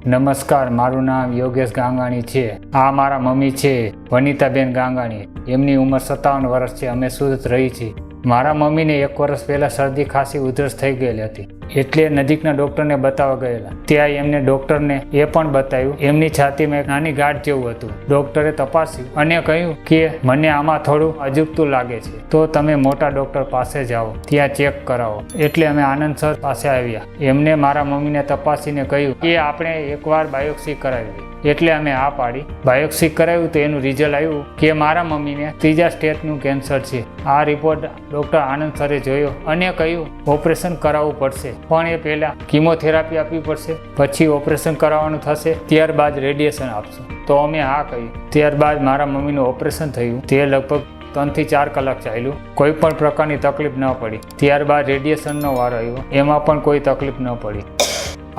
નમસ્કાર, મારું નામ યોગેશ ગાંગાણી છે. આ મારા મમ્મી છે વનિતાબેન ગાંગાણી. એમની ઉંમર 57 વર્ષ છે. અમે સુરત રહી છીએ. મારા મમ્મીને 1 વર્ષ પહેલાં શરદી ખાંસી ઉધરસ થઈ ગયેલી હતી, એટલે નજીકના ડૉક્ટરને બતાવવા ગયેલા. ત્યાં એમને ડૉક્ટરને એ પણ બતાવ્યું, એમની છાતીમાં એક નાની ગાંઠ જેવું હતું. ડૉક્ટરે તપાસ્યું અને કહ્યું કે મને આમાં થોડું અજુગતું લાગે છે, તો તમે મોટા ડૉક્ટર પાસે જાઓ, ત્યાં ચેક કરાવો. એટલે અમે આનંદ સર પાસે આવ્યા. એમને મારા મમ્મીને તપાસીને કહ્યું કે આપણે એકવાર બાયોપ્સી કરાવી. એટલે અમે આ પાડી. બાયોપ્સી કરાવ્યું તો એનું રિઝલ્ટ આવ્યું કે મારા મમ્મીને 3જા સ્ટેજનું કેન્સર છે. આ રિપોર્ટ ડૉક્ટર આનંદ સરે જોયો અને કહ્યું ઓપરેશન કરાવવું પડશે, પણ એ પહેલાં કિમોથેરાપી આપવી પડશે, પછી ઓપરેશન કરાવવાનું થશે, ત્યારબાદ રેડિયેશન આપશે. તો અમે હા કહ્યું. ત્યારબાદ મારા મમ્મીનું ઓપરેશન થયું. તે લગભગ 3 થી 4 કલાક ચાલ્યું. કોઈ પણ પ્રકારની તકલીફ ન પડી. ત્યારબાદ રેડિયેશનનો વારો આવ્યો, એમાં પણ કોઈ તકલીફ ન પડી.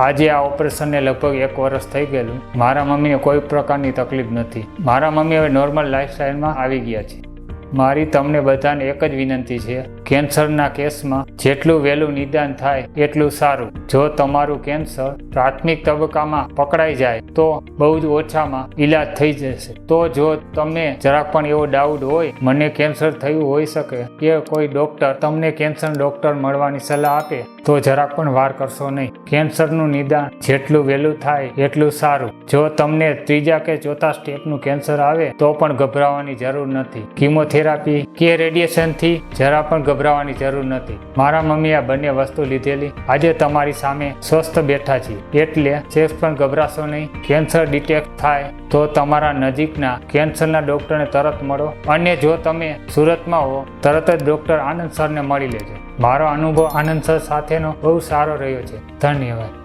આજે આ ઓપરેશનને લગભગ 1 વર્ષ થઈ ગયેલું. મારા મમ્મીને કોઈ પ્રકારની તકલીફ નથી. મારા મમ્મી હવે નોર્મલ લાઈફસ્ટાઈલમાં આવી ગયા છે. મારી તમને બધાને એક જ વિનંતી છે, કેન્સરના કેસમાં જેટલું વહેલું નિદાન થાય એટલું સારું. જો તમારું કેન્સર પ્રાથમિક તબક્કામાં પકડાઈ જાય તો બહુ જ ઓછામાં ઈલાજ થઈ જશે. તો જો તમને જરાક પણ એવો ડાઉટ હોય મને કેન્સર થયું હોઈ શકે, કે કોઈ ડૉક્ટર તમને કેન્સર ડૉક્ટર મળવાની સલાહ આપે, તો જરાક પણ વાર કરશો નહીં. કેન્સરનું નિદાન જેટલું વહેલું થાય એટલું સારું. જો તમને 3જા કે 4થા સ્ટેપનું કેન્સર આવે તો પણ ગભરાવાની જરૂર નથી. કિમોથેરાપી કે રેડિયેશનથી જરા પણ ગભરાવાની જરૂર નથી. મારા મમ્મી આ બંને વસ્તુ લીધેલી. આજે તમારી સામે સ્વસ્થ બેઠા છીએ, એટલે સેફ પણ ગભરાશો નહીં. કેન્સર ડિટેક્ટ થાય તો તમારા નજીકના કેન્સરના ડૉક્ટરને તરત મળો, અને જો તમે સુરતમાં હો તરત જ ડૉક્ટર આનંદ સરને મળી લેજો. મારો અનુભવ આનંદ સર સાથેનો બહુ સારો રહ્યો છે. ધન્યવાદ.